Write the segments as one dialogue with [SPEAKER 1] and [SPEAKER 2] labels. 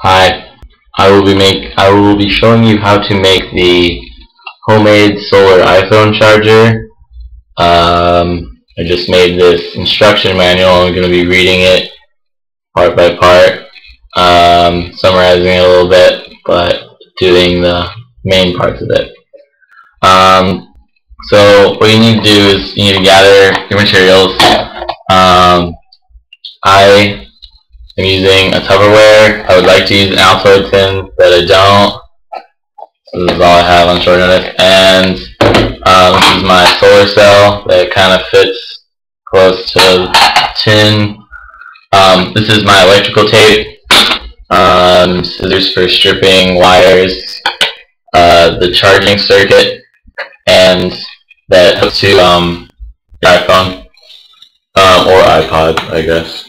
[SPEAKER 1] Hi, I will be showing you how to make the homemade solar iPhone charger. I just made this instruction manual. I'm going to be reading it part by part, summarizing it a little bit, but doing the main parts of it. So what you need to do is you need to gather your materials. I am using a Tupperware. I would like to use an Altoid tin, but I don't. So this is all I have on short notice. And this is my solar cell that kind of fits close to the tin. This is my electrical tape. Scissors for stripping wires. The charging circuit, and that hooks to your iPhone or iPod, I guess.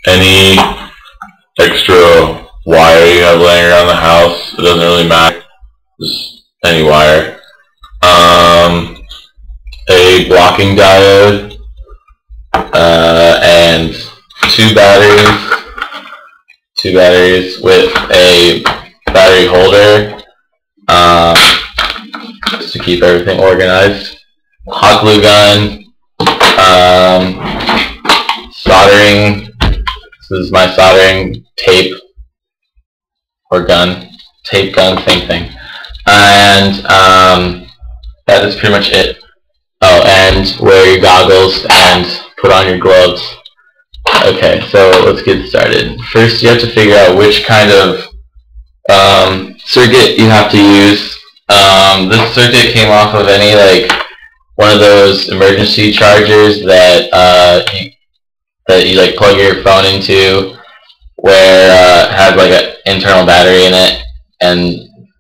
[SPEAKER 1] Any extra wire you have laying around the house, it doesn't really matter, just any wire. A blocking diode, and two batteries with a battery holder, just to keep everything organized. Hot glue gun, soldering. This is my soldering tape or gun, tape gun, same thing. And that is pretty much it. Oh, and wear your goggles and put on your gloves. Okay, so let's get started. First, you have to figure out which kind of circuit you have to use. This circuit came off of any one of those emergency chargers that you like plug your phone into, where it has like an internal battery in it, and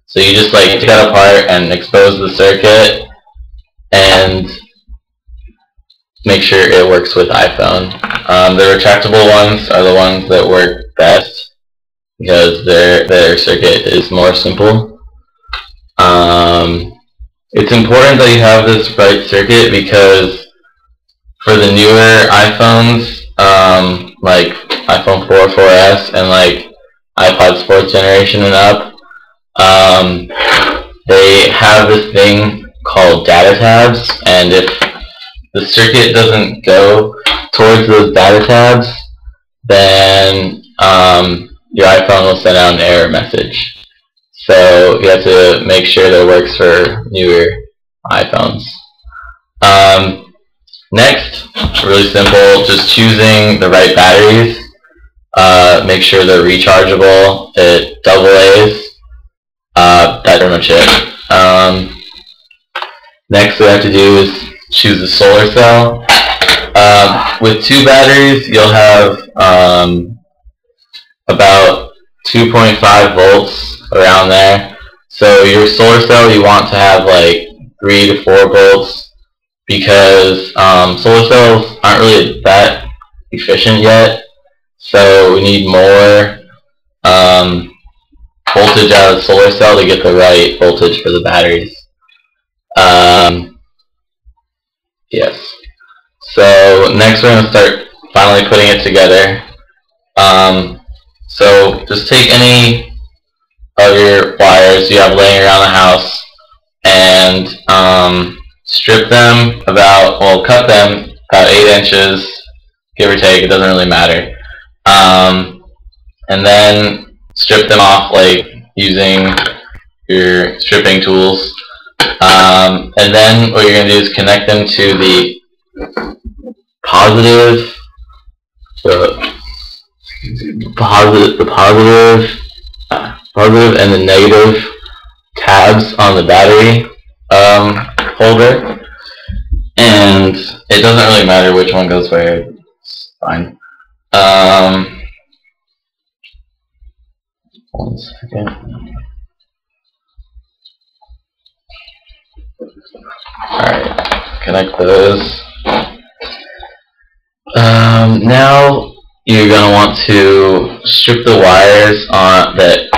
[SPEAKER 1] so you just take that apart and expose the circuit and make sure it works with iPhone. The retractable ones are the ones that work best because their circuit is more simple. It's important that you have this right circuit because for the newer iPhones, like iPhone 4, 4S, and iPod Sports generation and up, they have this thing called data tabs, and if the circuit doesn't go towards those data tabs, then your iPhone will send out an error message. So you have to make sure that it works for newer iPhones. Next, really simple, just choosing the right batteries. Make sure they're rechargeable at AA's. That's pretty much it. Next, what we have to do is choose a solar cell. With two batteries, you'll have about 2.5 volts around there. So your solar cell, you want to have 3 to 4 volts, because solar cells aren't really that efficient yet. So we need more voltage out of the solar cell to get the right voltage for the batteries. Yes. So next we're going to start finally putting it together. So just take any of your wires you have laying around the house and strip them cut them about 8 inches, give or take, it doesn't really matter. And then strip them off using your stripping tools. And then what you're going to do is connect them to the positive and the negative tabs on the battery holder. And it doesn't really matter which one goes where, it's fine. One second. Alright, connect those. Now you're going to want to strip the wires that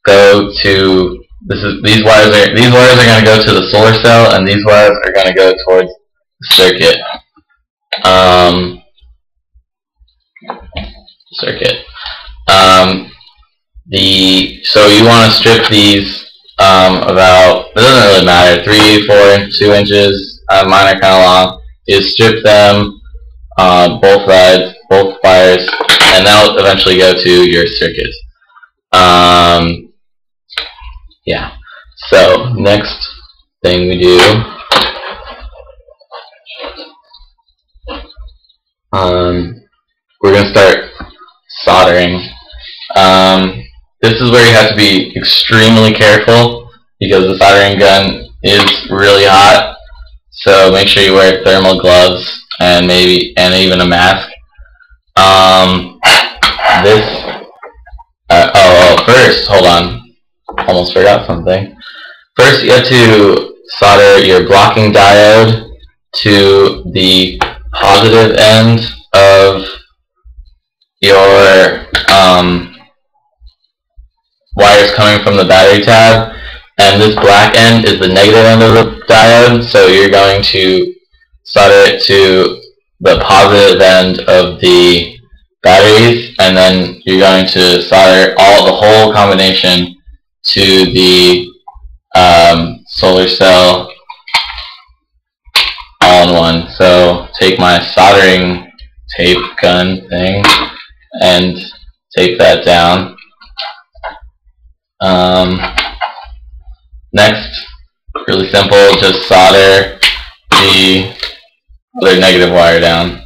[SPEAKER 1] go to these wires are going to go to the solar cell, and these wires are going to go towards the circuit. So you want to strip these about, it doesn't really matter, 3, 4, 2 inches. Mine are kind of long. You strip them both sides, both wires, and that'll eventually go to your circuit. Yeah. So next thing we do, we're going to start soldering. This is where you have to be extremely careful because the soldering gun is really hot. So make sure you wear thermal gloves and even a mask. First, hold on, almost forgot something. First, you have to solder your blocking diode to the positive end of your wires coming from the battery tab, and this black end is the negative end of the diode, so you're going to solder it to the positive end of the batteries, and then you're going to solder the whole combination to the solar cell all in one. So take my soldering tape gun thing and tape that down. Next, really simple, just solder the other negative wire down.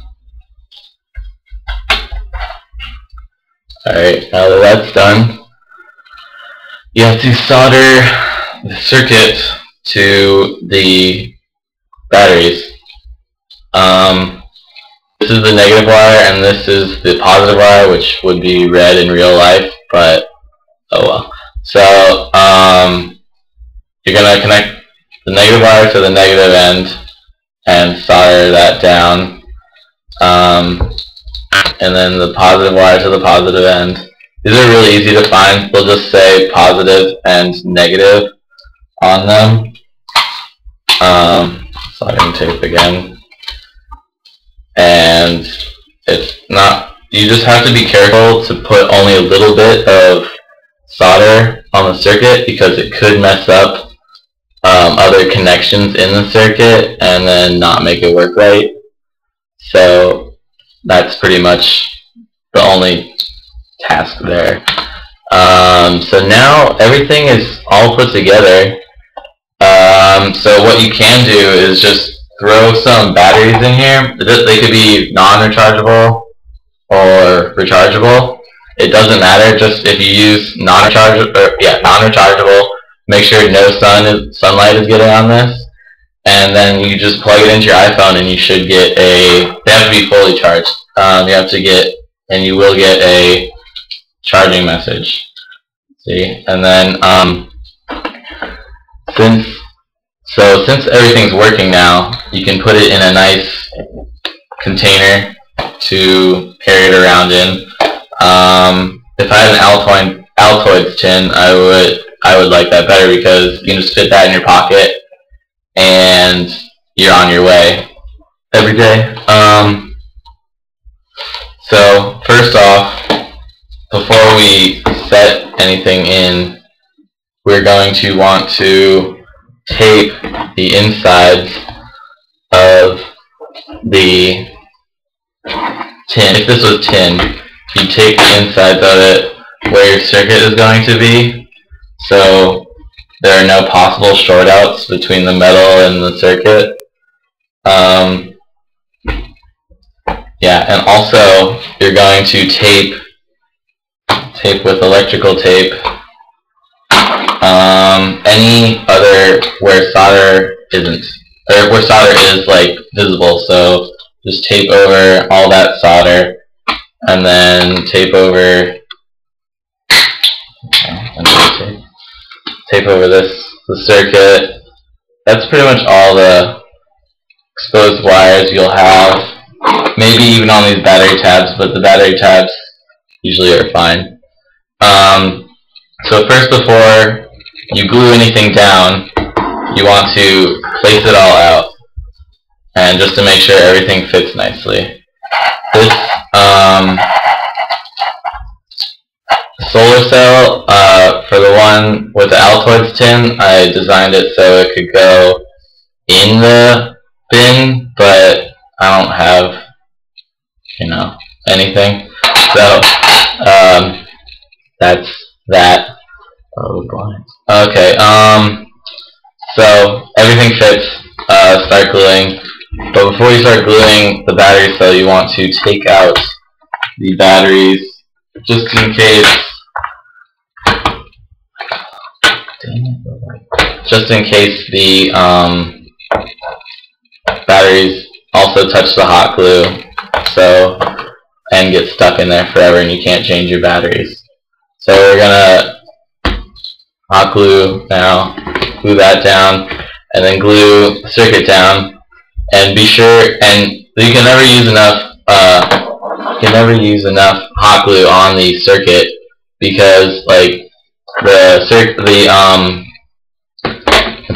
[SPEAKER 1] Alright, now that that's done, you have to solder the circuit to the batteries. This is the negative wire and this is the positive wire, which would be red in real life, but oh well. So you're going to connect the negative wire to the negative end and solder that down, and then the positive wire to the positive end. These are really easy to find. We'll just say positive and negative on them. Soldering tape again. And it's not, you just have to be careful to put only a little bit of solder on the circuit because it could mess up other connections in the circuit and then not make it work right. So that's pretty much the only task there. So now everything is all put together. So what you can do is just throw some batteries in here. They could be non-rechargeable or rechargeable. It doesn't matter. Just if you use non-rechargeable, make sure no sunlight is getting on this, and then you just plug it into your iPhone, and you should get they have to be fully charged. You will get a charging message. See, and then since everything's working now, you can put it in a nice container to carry it around in. If I had an Altoids tin, I would like that better because you can just fit that in your pocket and you're on your way every day. So first off, before we set anything in, we're going to want to tape the insides of the tin. If this was tin, you tape the insides of it where your circuit is going to be, so there are no possible short outs between the metal and the circuit. Yeah, and also you're going to tape with electrical tape any other where solder isn't, or where solder is like visible. So just tape over all that solder, and then tape over the circuit. That's pretty much all the exposed wires you'll have. Maybe even on these battery tabs, but the battery tabs usually are fine. So first, before you glue anything down, you want to place it all out, and just to make sure everything fits nicely. This solar cell, for one with the Altoids tin, I designed it so it could go in the bin, but I don't have, anything. So that's that. Oh, blind. Okay. So everything fits. Start gluing. But before you start gluing the battery cell, you want to take out the batteries just in case. Just in case the batteries also touch the hot glue, and get stuck in there forever, and you can't change your batteries. So we're gonna hot glue now, glue that down, and then glue the circuit down. And be sure, and you can never use enough hot glue on the circuit, because put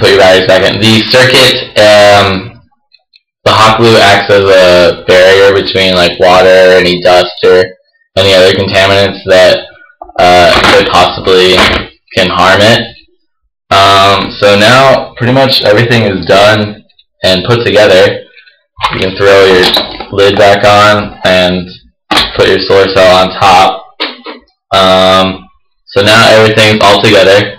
[SPEAKER 1] your batteries back in. The circuit, the hot glue acts as a barrier between water, any dust, or any other contaminants that could possibly can harm it. So now pretty much everything is done and put together. You can throw your lid back on and put your solar cell on top. So now everything's all together.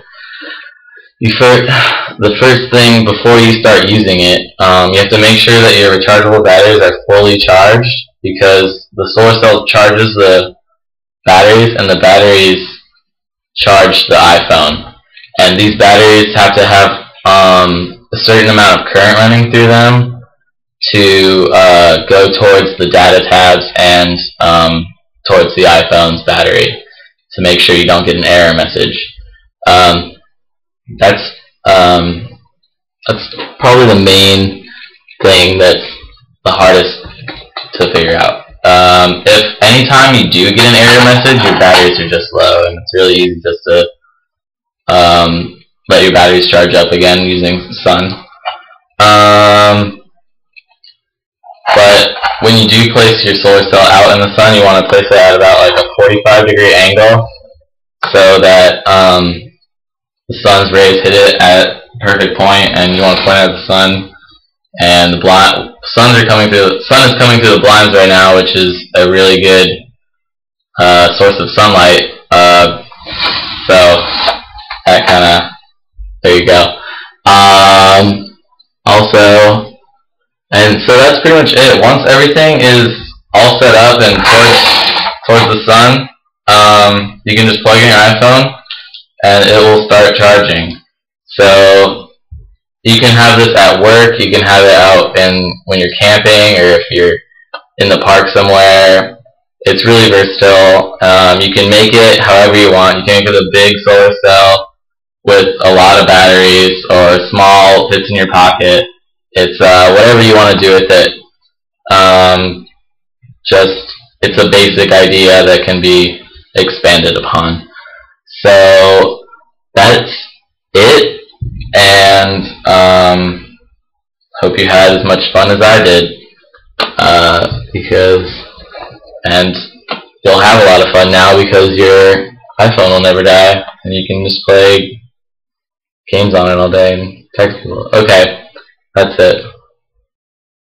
[SPEAKER 1] The first thing before you start using it, you have to make sure that your rechargeable batteries are fully charged, because the solar cell charges the batteries and the batteries charge the iPhone. And these batteries have to have a certain amount of current running through them to go towards the data tabs and towards the iPhone's battery, to make sure you don't get an error message. That's probably the main thing that's the hardest to figure out. If anytime you do get an error message, your batteries are just low, and it's really easy just to let your batteries charge up again using the sun. But when you do place your solar cell out in the sun, you want to place it at about a 45-degree angle, so that the sun's rays hit it at a perfect point, and you want to point at the sun. And the sun is coming through the blinds right now, which is a really good source of sunlight. So that there you go. And so that's pretty much it. Once everything is all set up and towards the sun, you can just plug in your iPhone and it will start charging. So you can have this at work, you can have it out when you're camping, or if you're in the park somewhere. It's really versatile. You can make it however you want. You can make it a big solar cell with a lot of batteries, or small, fits in your pocket. It's whatever you want to do with it. It's a basic idea that can be expanded upon. So that's it, and hope you had as much fun as I did, and you'll have a lot of fun now, because your iPhone will never die, and you can just play games on it all day and text people. Okay, that's it.